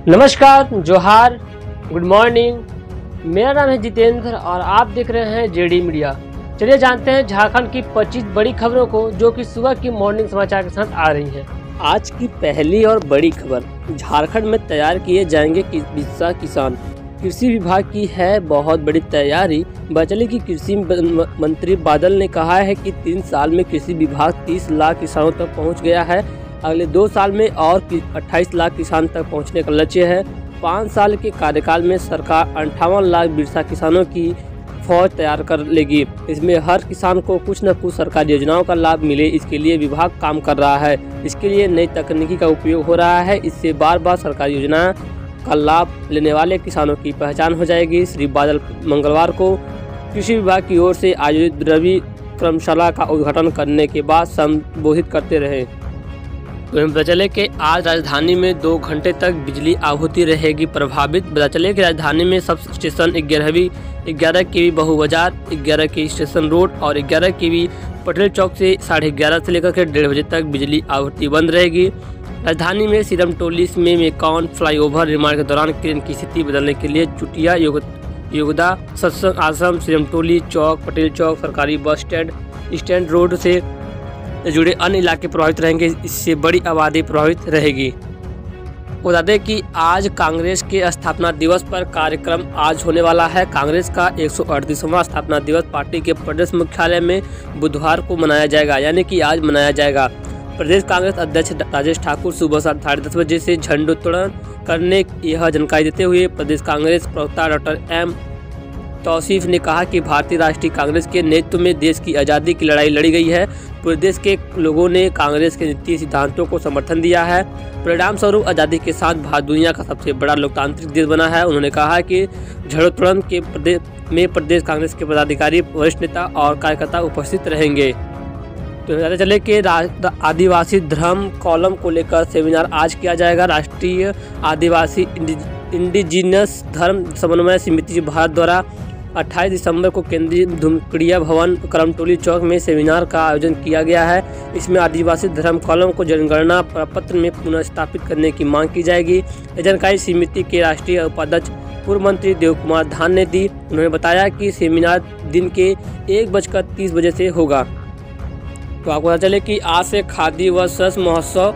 नमस्कार, जोहार, good morning. मेरा नाम है जितेंद्र और आप देख रहे हैं जेडी मीडिया। चलिए जानते हैं झारखंड की 25 बड़ी खबरों को जो कि सुबह की मॉर्निंग समाचार के साथ आ रही हैं। आज की पहली और बड़ी खबर, झारखंड में तैयार किए जाएंगे बिस्सा किसान। कृषि विभाग की है बहुत बड़ी तैयारी। बचले की कृषि मंत्री बादल ने कहा है कि 3 साल में कृषि विभाग 30 लाख किसानों तक पहुँच गया है। अगले 2 साल में और 28 लाख किसान तक पहुंचने का लक्ष्य है। 5 साल के कार्यकाल में सरकार 58 लाख बिरसा किसानों की फौज तैयार कर लेगी। इसमें हर किसान को कुछ न कुछ सरकारी योजनाओं का लाभ मिले, इसके लिए विभाग काम कर रहा है। इसके लिए नई तकनीकी का उपयोग हो रहा है। इससे बार बार सरकारी योजना का लाभ लेने वाले किसानों की पहचान हो जाएगी। श्री बादल मंगलवार को कृषि विभाग की ओर से आयोजित रवि कर्मशाला का उद्घाटन करने के बाद संबोधित करते रहे। पता चले कि आज राजधानी में 2 घंटे तक बिजली आपूर्ति रहेगी प्रभावित। पता चले कि राजधानी में सब स्टेशन 11 केवी बहु बाजार, 11 केवी स्टेशन रोड और 11 केवी पटेल चौक से 11:30 से लेकर के 1:30 बजे तक बिजली आपूर्ति बंद रहेगी। राजधानी में सीरम टोली में मेकॉन फ्लाईओवर निर्माण के दौरान क्रेन की स्थिति बदलने के लिए चुटिया योगदा सत्संग आश्रम, सीरम टोली चौक, पटेल चौक, सरकारी बस स्टैंड रोड से जुड़े अन्य इलाके प्रभावित रहेंगे। इससे बड़ी आबादी प्रभावित रहेगी। बता दें कि आज कांग्रेस के स्थापना दिवस पर कार्यक्रम आज होने वाला है। कांग्रेस का 138वां स्थापना दिवस पार्टी के प्रदेश मुख्यालय में बुधवार को मनाया जाएगा, यानी कि आज मनाया जाएगा। प्रदेश कांग्रेस अध्यक्ष राजेश ठाकुर सुबह 10:30 बजे से झंडोत्तोलन करने यह जानकारी देते हुए प्रदेश कांग्रेस प्रवक्ता डॉक्टर एम तौसीफ ने कहा कि भारतीय राष्ट्रीय कांग्रेस के नेतृत्व में देश की आज़ादी की लड़ाई लड़ी गई है। पूरे देश के लोगों ने कांग्रेस के नीति सिद्धांतों को समर्थन दिया है। परिणाम स्वरूप आज़ादी के साथ भारत दुनिया का सबसे बड़ा लोकतांत्रिक देश बना है। उन्होंने कहा कि झंडोत्तोलन के प्रदेश कांग्रेस के पदाधिकारी, वरिष्ठ नेता और कार्यकर्ता उपस्थित रहेंगे। तो पता चले कि आदिवासी धर्म कॉलम को लेकर सेमिनार आज किया जाएगा। राष्ट्रीय आदिवासी इंडिजिनस धर्म समन्वय समिति भारत द्वारा 28 दिसंबर को केंद्रीय धुमकड़िया भवन करमटोली चौक में सेमिनार का आयोजन किया गया है। इसमें आदिवासी धर्म कॉलम को जनगणना प्रपत्र में पुनः स्थापित करने की मांग की जाएगी। यह जानकारी समिति के राष्ट्रीय उपाध्यक्ष पूर्व मंत्री देव कुमार धान ने दी। उन्होंने बताया कि सेमिनार दिन के 1:30 बजे से होगा। तो आपको पता चले कि आज से खादी व सरस महोत्सव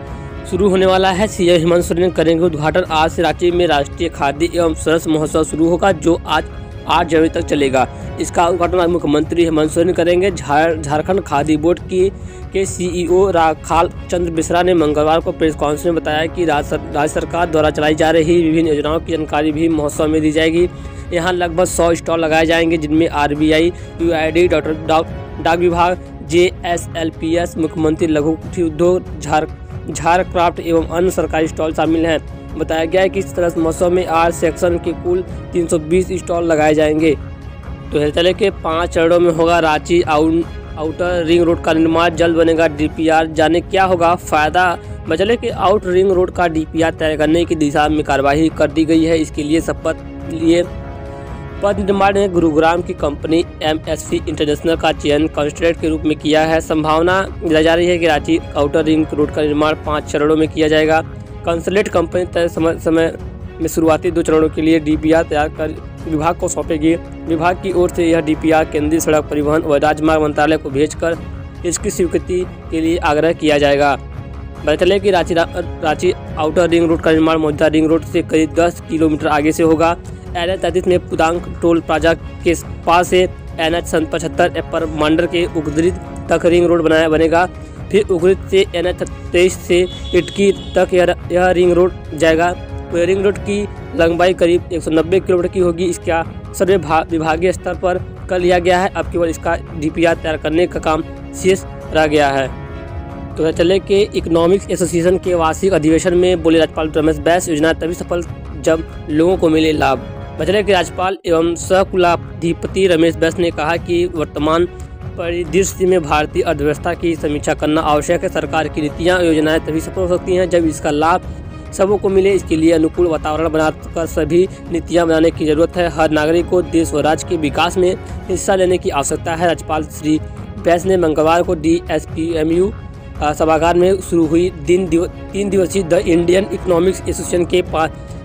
शुरू होने वाला है। सीएम हेमंत सोरेन करेंगे उद्घाटन। आज से रांची में राष्ट्रीय खादी एवं सरस महोत्सव शुरू होगा, जो आज 8 जनवरी तक चलेगा। इसका उद्घाटन आज मुख्यमंत्री हेमंत सोरेन करेंगे। झारखंड खादी बोर्ड के सीईओ राखाल चंद्र मिश्रा ने मंगलवार को प्रेस कॉन्फ्रेंस में बताया कि राज्य सरकार द्वारा चलाई जा रही विभिन्न योजनाओं की जानकारी भी महोत्सव में दी जाएगी। यहाँ लगभग 100 स्टॉल लगाए जाएंगे, जिनमें RBI, UID, डाक विभाग, JSLPS, मुख्यमंत्री लघु कुटीर उद्योग, झारक्राफ्ट एवं अन्य सरकारी स्टॉल शामिल हैं। बताया गया है कि इस तरह महोत्सव में 8 सेक्शन के कुल 320 स्टॉल लगाए जाएंगे। तो चले के 5 चरणों में होगा। रांची आउटर रिंग रोड का निर्माण जल्द बनेगा DPR। जाने क्या होगा फायदा। बचले के आउटर रिंग रोड का DPR तय करने की दिशा में कार्यवाही कर दी गई है। इसके लिए शपथ लिए पथ निर्माण ने गुरुग्राम की कंपनी MSC इंटरनेशनल का चयन कॉन्ट्रैक्ट के रूप में किया है। संभावना दी जा रही है कि रांची आउटर रिंग रोड का निर्माण 5 चरणों में किया जाएगा। कंसलेट कंपनी तय समय में शुरुआती 2 चरणों के लिए DPR तैयार कर विभाग को सौंपेगी। विभाग की ओर से यह DPR केंद्रीय सड़क परिवहन व राजमार्ग मंत्रालय को भेजकर इसकी स्वीकृति के लिए आग्रह किया जाएगा। पता चले कि रांची आउटर रिंग रोड का निर्माण मौजूदा रिंग रोड से करीब 10 किलोमीटर आगे से होगा। NH-33 में पुदांग टोल प्लाजा के पास से NH-75 एपर मांडर के उगद्रित तक रिंग रोड बनेगा। फिर उगरित से NH-23 से इटकी तक यह रिंग रोड जाएगा। रिंग रोड की लंबाई करीब 190 किलोमीटर की होगी। इसका सर्वे विभागीय स्तर पर कर लिया गया है। अब केवल इसका DPR तैयार करने का काम शेष रह गया है। तो चले कि इकोनॉमिक्स एसोसिएशन के वार्षिक अधिवेशन में बोले राज्यपाल रमेश बैस, योजना तभी सफल जब लोगों को मिले लाभ। बचले के राज्यपाल एवं सहकुलाधिपति रमेश बैस ने कहा कि वर्तमान परिदृश्य में भारतीय अर्थव्यवस्था की समीक्षा करना आवश्यक है। सरकार की नीतियाँ योजनाएं तभी सफल हो सकती हैं जब इसका लाभ सबों को मिले। इसके लिए अनुकूल वातावरण बनाकर सभी नीतियाँ बनाने की जरूरत है। हर नागरिक को देश व राज्य के विकास में हिस्सा लेने की आवश्यकता है। राज्यपाल श्री बैस ने मंगलवार को DSPMU सभागार में शुरू हुई 3 दिवसीय द इंडियन इकोनॉमिक्स एसोसिएशन के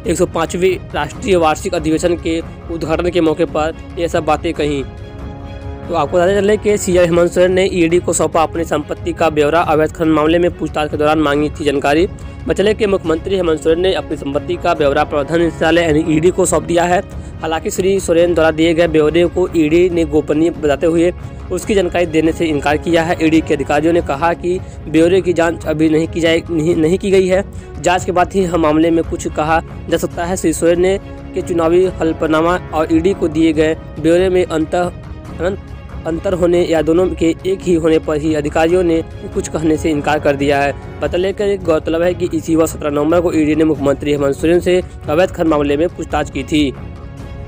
105वें राष्ट्रीय वार्षिक अधिवेशन के उद्घाटन के मौके पर ये सब बातें कहीं। तो आपको बताते चले कि सीएम हेमंत सोरेन ने ईडी को सौंपा अपनी संपत्ति का ब्यौरा। अवैध खनन मामले में पूछताछ के दौरान मांगी थी जानकारी। बचले के मुख्यमंत्री हेमंत सोरेन ने अपनी संपत्ति का ब्यौरा प्रबंधन निदेशालय यानी ईडी को सौंप दिया है। हालांकि श्री सोरेन द्वारा दिए गए ब्यौरे को ईडी ने गोपनीय बताते हुए उसकी जानकारी देने से इनकार किया है। ईडी के अधिकारियों ने कहा कि ब्यौरे की जांच अभी नहीं की गई है, जांच के बाद ही हम मामले में कुछ कहा जा सकता है। श्री सोरेन ने के चुनावी हलफनामा और ईडी को दिए गए ब्यौरे में अंतर होने या दोनों के एक ही होने पर ही अधिकारियों ने कुछ कहने से इनकार कर दिया है। पता लेकर गौरतलब है कि इसी वर्ष 17 नवंबर को ईडी ने मुख्यमंत्री हेमंत सोरेन से अवैध खनन मामले में पूछताछ की थी।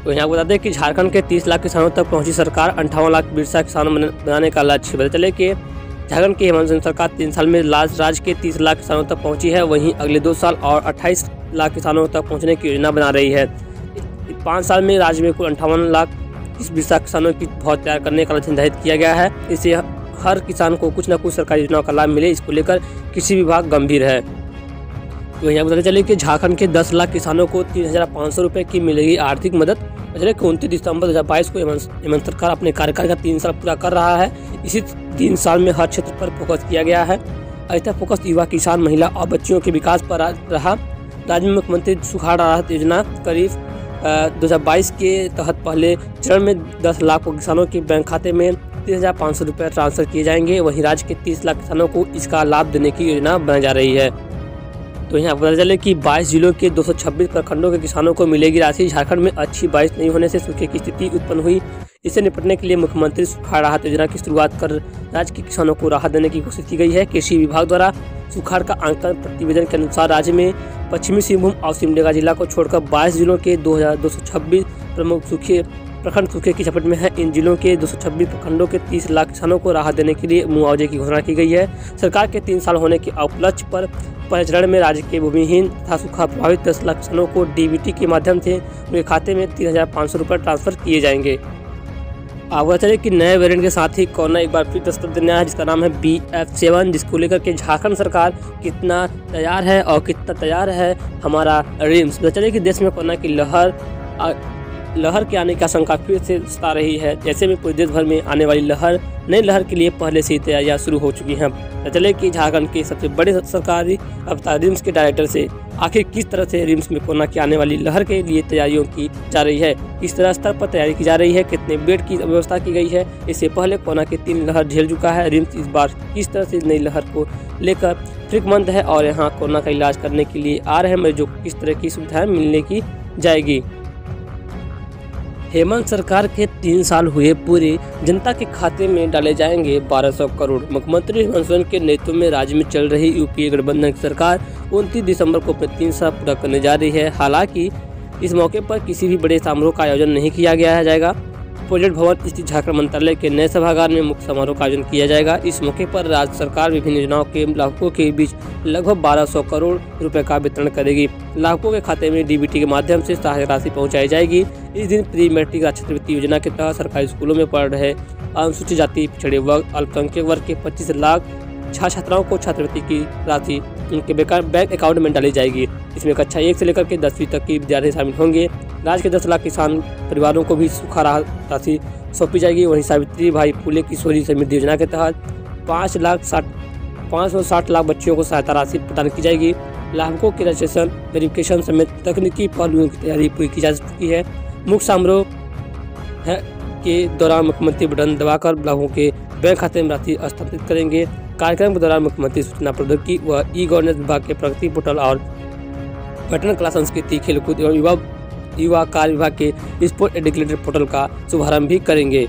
तो यहाँ बता दें कि झारखंड के 30 लाख किसानों तक पहुंची सरकार। 58 लाख बिरसा किसानों बनाने का लक्ष्य। पता चले कि झारखंड की हेमंत सोरेन सरकार 3 साल में राज्य के 30 लाख किसानों तक पहुंची है। वहीं अगले 2 साल और 28 लाख किसानों तक पहुँचने की योजना बना रही है। 5 साल में राज्य में कुल 58 लाख बिरसा किसानों की भौत तैयार करने का लक्ष्य निर्धारित किया गया है। इससे हर किसान को कुछ न कुछ सरकारी योजनाओं का लाभ मिले, इसको लेकर कृषि विभाग गंभीर है। तो यहाँ बताते चले कि झारखंड के 10 लाख किसानों को 3,500 रुपये की मिलेगी आर्थिक मदद। चले कि 29 दिसंबर 2022 को हेमंत सरकार अपने कार्यकाल का 3 साल पूरा कर रहा है। इसी 3 साल में हर क्षेत्र पर फोकस किया गया है। ऐसा फोकस युवा, किसान, महिला और बच्चियों के विकास पर रहा। राज्य में मुख्यमंत्री सुखाड़ राहत योजना करीब 2022 के तहत पहले चरण में 10 लाख किसानों के बैंक खाते में 3,500 रुपये ट्रांसफर किए जाएंगे। वहीं राज्य के 30 लाख किसानों को इसका लाभ देने की योजना बनाई जा रही है। तो यहाँ पता चले कि 22 जिलों के 226 प्रखंडों के किसानों को मिलेगी राशि। झारखंड में अच्छी बारिश नहीं होने से सूखे की स्थिति उत्पन्न हुई। इससे निपटने के लिए मुख्यमंत्री सुखाड़ राहत योजना की शुरुआत कर राज्य के किसानों को राहत देने की कोशिश की गई है। कृषि विभाग द्वारा सुखाड़ का आंकलन प्रतिवेदन के अनुसार राज्य में पश्चिमी सिंहभूम और सिमडेगा जिला को छोड़कर 22 जिलों के 2,226 प्रमुख प्रखंड सूखे की चपेट में है। इन जिलों के 226 प्रखंडों के 30 लाख किसानों को राहत देने के लिए मुआवजे की घोषणा की गई है। सरकार के 3 साल होने के उपलक्ष्य पर पहले चरण में राज्य के भूमिहीन तथा सूखा प्रभावित 10 लाख किसानों को डीबीटी के माध्यम से उनके खाते में 3,500 रुपये ट्रांसफर किए जाएंगे। आपको चले कि नए वेरिएंट के साथ ही कोरोना एक बार फिर दस्तक देने आया है, जिसका नाम है BF7, जिसको लेकर के झारखंड सरकार कितना तैयार है और कितना तैयार है हमारा रिम्स। पता चले कि देश में कोरोना की लहर के आने की आशंका फिर से सता रही है। जैसे में पूरे देश भर में आने वाली नई लहर के लिए पहले से ही तैयारियां शुरू हो चुकी हैं। पता चले कि झारखंड के सबसे बड़े सरकारी अस्पताल रिम्स के डायरेक्टर से आखिर किस तरह से रिम्स में कोरोना की आने वाली लहर के लिए तैयारियों की जा रही है, किस तरह स्तर पर तैयारी की जा रही है, कितने बेड की व्यवस्था की गई है। इससे पहले कोरोना की 3 लहर झेल चुका है। रिम्स इस बार किस तरह से नई लहर को लेकर फिक्रमंद है और यहाँ कोरोना का इलाज करने के लिए आ रहे मरीजों को किस तरह की सुविधाएं मिलने की जाएगी। हेमंत सरकार के 3 साल हुए पूरे, जनता के खाते में डाले जाएंगे 1200 करोड़। मुख्यमंत्री हेमंत सोरेन के नेतृत्व में राज्य में चल रही यूपीए गठबंधन की सरकार 29 दिसंबर को अपने 3 साल पूरा करने जा रही है। हालांकि इस मौके पर किसी भी बड़े समारोह का आयोजन नहीं किया जाएगा। प्रोजेक्ट भवन स्थित झारखंड मंत्रालय के नए सभागार में मुख्य समारोह का आयोजन किया जाएगा। इस मौके पर राज्य सरकार विभिन्न योजनाओं के लाभुकों के बीच लगभग 1200 करोड़ रुपए का वितरण करेगी। लाभुकों के खाते में डीबीटी के माध्यम से सहायता राशि पहुंचाई जाएगी। इस दिन प्री मैट्रिक छात्रवृत्ति योजना के तहत सरकारी स्कूलों में पढ़ रहे अनुसूचित जाति, पिछड़े वर्ग, अल्पसंख्यक वर्ग के 25 लाख छात्राओं को छात्रवृत्ति की राशि उनके बैंक अकाउंट में डाली जाएगी। इसमें कक्षा 1 से लेकर के 10वीं तक के विद्यार्थी शामिल होंगे। राज्य के 10 लाख किसान परिवारों को भी सूखा राहत राशि सौंपी जाएगी। वहीं सावित्री भाई फुले किशोरी समृद्धि योजना के तहत 560 लाख बच्चियों को सहायता राशि प्रदान की जाएगी। लाभुकों के रजिस्ट्रेशन, वेरिफिकेशन समेत तकनीकी पहलुओं की तैयारी पूरी की जा चुकी है। मुख्य समारोह के दौरान मुख्यमंत्री बटन दबाकर लाभुकों के बैंक खाते में राशि स्थानांतरित करेंगे। कार्यक्रम के दौरान मुख्यमंत्री सूचना प्रौद्योगिकी व ई-गवर्नेंस विभाग के प्रगति पोर्टल और पर्यटन कला संस्कृति, खेलकूद एवं युवा कार्य विभाग के स्पोर्ट एजुकेटर पोर्टल का शुभारंभ भी करेंगे।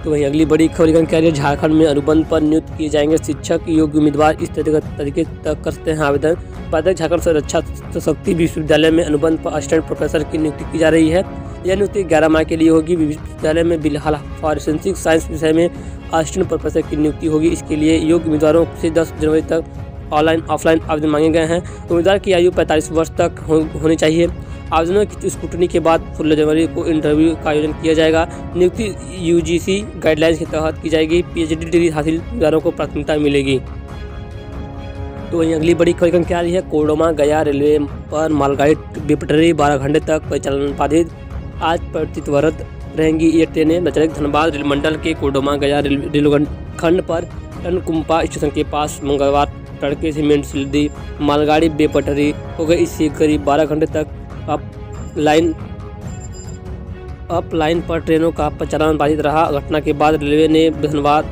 तो वहीं अगली बड़ी खबर जानकारी है, झारखंड में अनुबंध पर नियुक्त किए जाएंगे शिक्षक। योग्य उम्मीदवार इस तरीके तक कर सकते हैं आवेदन। झारखंड से रक्षा शक्ति विश्वविद्यालय में अनुबंध पर असिस्टेंट प्रोफेसर की नियुक्ति की जा रही है। यह नियुक्ति 11 माह के लिए होगी। विश्वविद्यालय में बिलहाल फॉरेंसिक साइंस विषय में असिस्टेंट प्रोफेसर की नियुक्ति होगी। इसके लिए योग्य उम्मीदवारों से 10 जनवरी तक ऑनलाइन ऑफलाइन आवेदन मांगे गए हैं। उम्मीदवार की आयु 45 वर्ष तक होनी चाहिए। आवेदनों की स्क्रूटनी के बाद 16 जनवरी को इंटरव्यू का आयोजन किया जाएगा। नियुक्ति UGC गाइडलाइंस के तहत की जाएगी। PhD डिग्री हासिल उम्मीदवारों को प्राथमिकता मिलेगी। तो वहीं अगली बड़ी खबर क्या आ रही है, कोडरमा गया रेलवे पर मालगाड़ी बेपटरी 12 घंटे तक परिचालन बाधित। आज प्रतिवर्त रहेंगी ये ट्रेनें। नचरक धनबाद रेल मंडल के कोडरमा गया रेल खंड पर टनकुम्पा स्टेशन के पास मंगलवार तड़के सीमेंट सिल्दी मालगाड़ी बेपटरी हो गई। इससे करीब 12 घंटे तक अप लाइन पर ट्रेनों का परिचालन बाधित रहा। घटना के बाद रेलवे ने धनबाद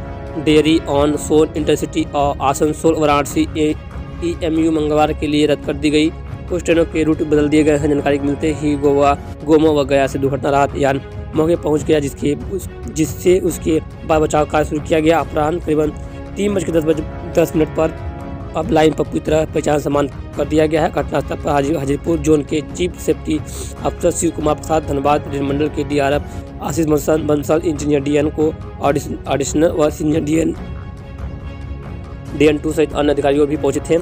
डेयरी ऑन सोन इंटरसिटी और आसनसोल वाराणसी EMU मंगलवार के लिए रद्द कर दी गई। कुछ ट्रेनों के रूट बदल दिए गए हैं। जानकारी मिलते ही गोमो व गया से दुर्घटना राहत यान मौके पहुंच गया, जिससे उसके बाद बचाव कार्य शुरू किया गया। अपराह्न करीबन 3:10 पर अब लाइन पर पूरी तरह पहचान समान कर दिया गया है। घटनास्थल पर हाजीपुर जोन के चीफ सेफ्टी अफसर शिव कुमार प्रसाद, धनबाद रेल मंडल के DRF आशीष बंसल, इंजीनियर DN को ऑडिशनर व सीनियर DN2 सहित अन्य अधिकारियों भी पहुंचे थे।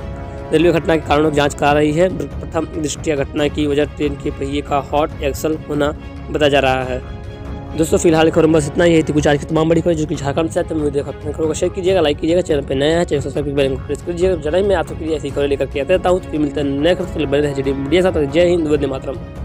रेलवे घटना के कारणों की जांच करा रही है। प्रथम दृष्टया घटना की वजह ट्रेन के पहिए का हॉट एक्सल होना बताया जा रहा है। दोस्तों फिलहाल खबर बस इतना ही थी। कुछ आज की तमाम बड़ी खबर जो कि झारखंड से आते हैं देख सकते हैं। खबरों को शेयर कीजिएगा, लाइक कीजिएगा, चैनल पे नया है channel subscribe bell icon press कीजिएगा। जरा मैं आप सबके लिए ऐसी खबर लेकर के आता हूँ। तो फिर मिलते हैं नए खबर बने रहे जेडी मीडिया साथ। जय हिंद, वंदे मातरम।